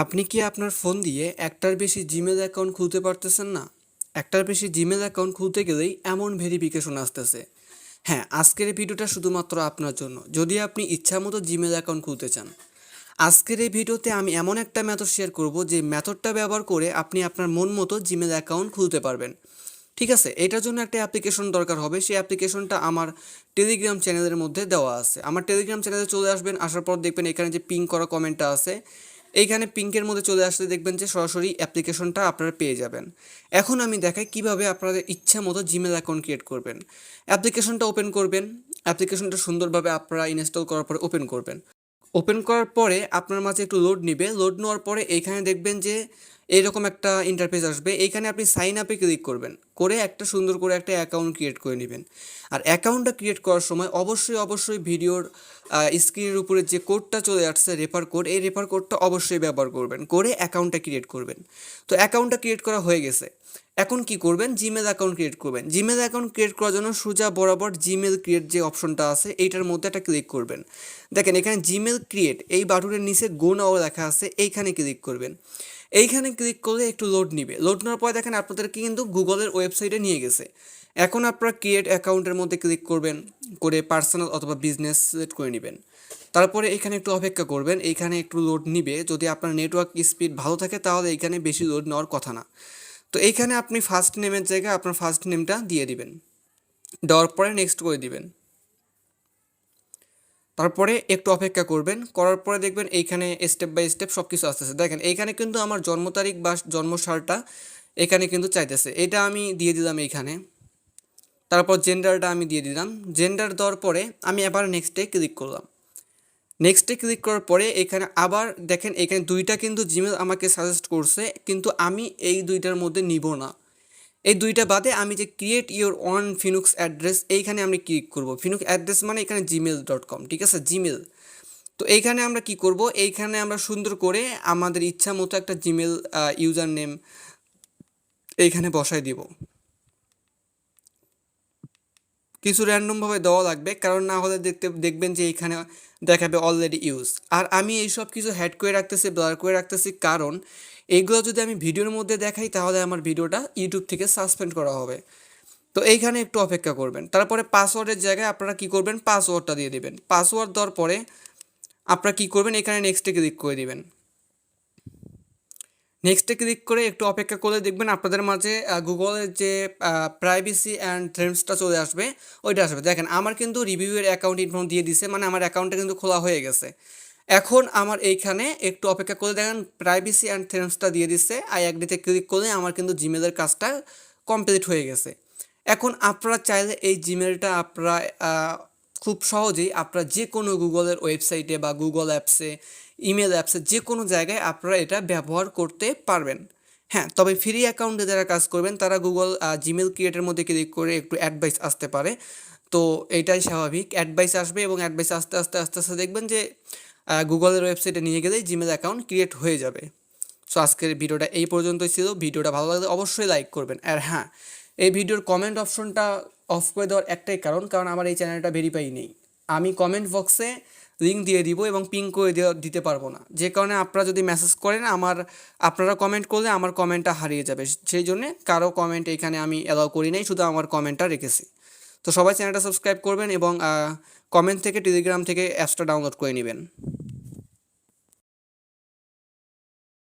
আপনি কি আপনার ফোন দিয়ে একটার বেশি জিমেল অ্যাকাউন্ট খুলতে পারতেছেন না? একটার বেশি জিমেল অ্যাকাউন্ট খুলতে গেলেই এমন ভেরিফিকেশন আসতেছে। হ্যাঁ, আজকের এই ভিডিওটা শুধুমাত্র আপনার জন্য। যদি আপনি ইচ্ছামতো জিমেল অ্যাকাউন্ট খুলতে চান। আজকের এই ভিডিওতে আমি এমন একটা মেথড শেয়ার করব যে মেথডটা ব্যবহার করে আপনি আপনার মন মতো জিমেল অ্যাকাউন্ট খুলতে পারবেন। ঠিক আছে, এটার জন্য একটা অ্যাপ্লিকেশন দরকার হবে। সেই অ্যাপ্লিকেশনটা আমার টেলিগ্রাম চ্যানেলের মধ্যে দেওয়া আছে। আমার টেলিগ্রাম চ্যানেলে চলে আসবেন, আসার পর দেখবেন এখানে যে পিং করা কমেন্টটা আছে, এইখানে পিঙ্কের মধ্যে চলে আসলে দেখবেন যে সরাসরি অ্যাপ্লিকেশনটা আপনারা পেয়ে যাবেন। এখন আমি দেখাই কিভাবে আপনাদের ইচ্ছা মতো জিমেল অ্যাকাউন্ট ক্রিয়েট করবেন। অ্যাপ্লিকেশনটা ওপেন করবেন। অ্যাপ্লিকেশনটা সুন্দরভাবে আপনারা ইনস্টল করার পরে ওপেন করবেন। ওপেন করার পরে আপনার মাঝে একটু লোড নিবে। লোড নেওয়ার পরে এইখানে দেখবেন যে এইরকম একটা ইন্টারফেস আসবে। এইখানে আপনি সাইন আপে ক্লিক করবেন, করে একটা সুন্দর করে একটা অ্যাকাউন্ট ক্রিয়েট করে নেবেন। আর অ্যাকাউন্টটা ক্রিয়েট করার সময় অবশ্যই ভিডিওর স্ক্রিনের উপরে যে কোডটা চলে আসছে রেফার কোড, এই রেফার কোডটা অবশ্যই ব্যবহার করবেন, করে অ্যাকাউন্টটা ক্রিয়েট করবেন। তো অ্যাকাউন্টটা ক্রিয়েট করা হয়ে গেছে। এখন কি করবেন? জিমেল অ্যাকাউন্ট ক্রিয়েট করবেন। জিমেল অ্যাকাউন্ট ক্রিয়েট করার জন্য সোজা বরাবর জিমেল ক্রিয়েট যে অপশনটা আছে এইটার মধ্যে একটা ক্লিক করবেন। দেখেন এখানে জিমেল ক্রিয়েট এই বাটনের নিচে গো নাও লেখা আছে, এইখানে ক্লিক করবেন। এইখানে ক্লিক করলে একটু লোড নিবে। লোড নেওয়ার পরে দেখেন আপনাদেরকে কিন্তু গুগলের ওয়েবসাইটে নিয়ে গেছে। এখন আপনারা ক্রিয়েট অ্যাকাউন্টের মধ্যে ক্লিক করবেন, করে পার্সোনাল অথবা বিজনেস সিলেক্ট করে নেবেন। তারপরে এখানে একটু অপেক্ষা করবেন, এইখানে একটু লোড নিবে। যদি আপনার নেটওয়ার্ক স্পিড ভালো থাকে তাহলে এইখানে বেশি লোড নেওয়ার কথা না। তো এইখানে আপনি ফার্স্ট নেমের জায়গায় আপনার ফার্স্ট নেমটা দিয়ে দিবেন, দেওয়ার পরে নেক্সট করে দিবেন। তারপরে একটু অপেক্ষা করবেন, করার পরে দেখবেন এইখানে স্টেপ বাই স্টেপ সব কিছু আসতেছে। দেখেন এইখানে কিন্তু আমার জন্ম তারিখ বা জন্ম সালটা এখানে কিন্তু চাইতেছে, এটা আমি দিয়ে দিলাম এইখানে। তারপর জেন্ডারটা আমি দিয়ে দিলাম। জেন্ডার দেওয়ার পরে আমি আবার নেক্সটে ক্লিক করলাম। নেক্সটে ক্লিক করার পরে এখানে আবার দেখেন এখানে দুইটা কিন্তু জিমেল আমাকে সাজেস্ট করছে, কিন্তু আমি এই দুইটার মধ্যে নিব না। এই দুইটা বাদে আমি যে ক্রিয়েট ইওর ওন ফিনুক্স অ্যাড্রেস, এইখানে আমি ক্লিক করব। ফিনুক্স অ্যাড্রেস মানে এখানে gmail.com, ঠিক আছে, জিমেল। তো এইখানে আমরা কি করব? এইখানে আমরা সুন্দর করে আমাদের ইচ্ছা মতো একটা জিমেল ইউজার নেম এইখানে বসাই দিব। কিছু র্যান্ডমভাবে দেওয়া লাগবে, কারণ না হলে দেখবেন যে এইখানে দেখাবে অলরেডি ইউজ। আর আমি এইসব কিছু হ্যাড করে রাখতেছি, ব্লার করে রাখতেছি, কারণ এইগুলো যদি আমি ভিডিওর মধ্যে দেখাই তাহলে আমার ভিডিওটা ইউটিউব থেকে সাসপেন্ড করা হবে। তো এইখানে একটু অপেক্ষা করবেন। তারপরে পাসওয়ার্ডের জায়গায় আপনারা কি করবেন? পাসওয়ার্ডটা দিয়ে দেবেন। পাসওয়ার্ড দেওয়ার পরে আপনারা কি করবেন? এখানে নেক্সটে ক্লিক করে দিবেন। নেক্সটে ক্লিক করে একটু অপেক্ষা করে দেখবেন আপনাদের মাঝে গুগলের যে প্রাইভেসি অ্যান্ড থিমসটা চলে আসবে, ওইটা আসবে। দেখেন আমার কিন্তু রিভিউয়ের অ্যাকাউন্ট ইনফর্ম দিয়ে দিছে, মানে আমার অ্যাকাউন্টটা কিন্তু খোলা হয়ে গেছে। এখন আমার এইখানে একটু অপেক্ষা করে দেখেন প্রাইভেসি অ্যান্ড থিমসটা দিয়ে দিচ্ছে। আই অ্যাগ্রিতে ক্লিক করলে আমার কিন্তু জিমেলের কাজটা কমপ্লিট হয়ে গেছে। এখন আপনারা চাইলে এই জিমেলটা আপনারা খুব সহজেই আপনারা যে কোনো গুগলের ওয়েবসাইটে বা গুগল অ্যাপসে, ইমেল অ্যাপসে যে কোনো জায়গায় আপনারা এটা ব্যবহার করতে পারবেন। হ্যাঁ, তবে ফ্রি অ্যাকাউন্টে যারা কাজ করবেন তারা গুগল জিমেল ক্রিয়েটের মধ্যে ক্লিক করে একটু অ্যাডভাইস আসতে পারে। তো এটাই স্বাভাবিক, অ্যাডভাইস আসবে এবং অ্যাডভাইস আস্তে আস্তে দেখবেন যে গুগলের ওয়েবসাইটে নিয়ে গেলেই জিমেল অ্যাকাউন্ট ক্রিয়েট হয়ে যাবে। সো আজকের ভিডিওটা এই পর্যন্তই ছিল। ভিডিওটা ভালো লাগলে অবশ্যই লাইক করবেন। আর হ্যাঁ, এই ভিডিওর কমেন্ট অপশনটা অফ করে দেওয়ার একটাই কারণ আমার এই চ্যানেলটা ভেরিফাই নেই। আমি কমেন্ট বক্সে লিঙ্ক দিয়ে দিব এবং পিং করে দিতে পারবো না, যে কারণে আপনারা যদি মেসেজ করেন আপনারা কমেন্ট করলে আমার কমেন্টটা হারিয়ে যাবে। সেই জন্যে কারো কমেন্ট এখানে আমি অ্যালাউ করি নাই, শুধু আমার কমেন্টটা রেখেছি। তো সবাই চ্যানেলটা সাবস্ক্রাইব করবেন এবং কমেন্ট থেকে টেলিগ্রাম থেকে অ্যাপসটা ডাউনলোড করে নেবেন।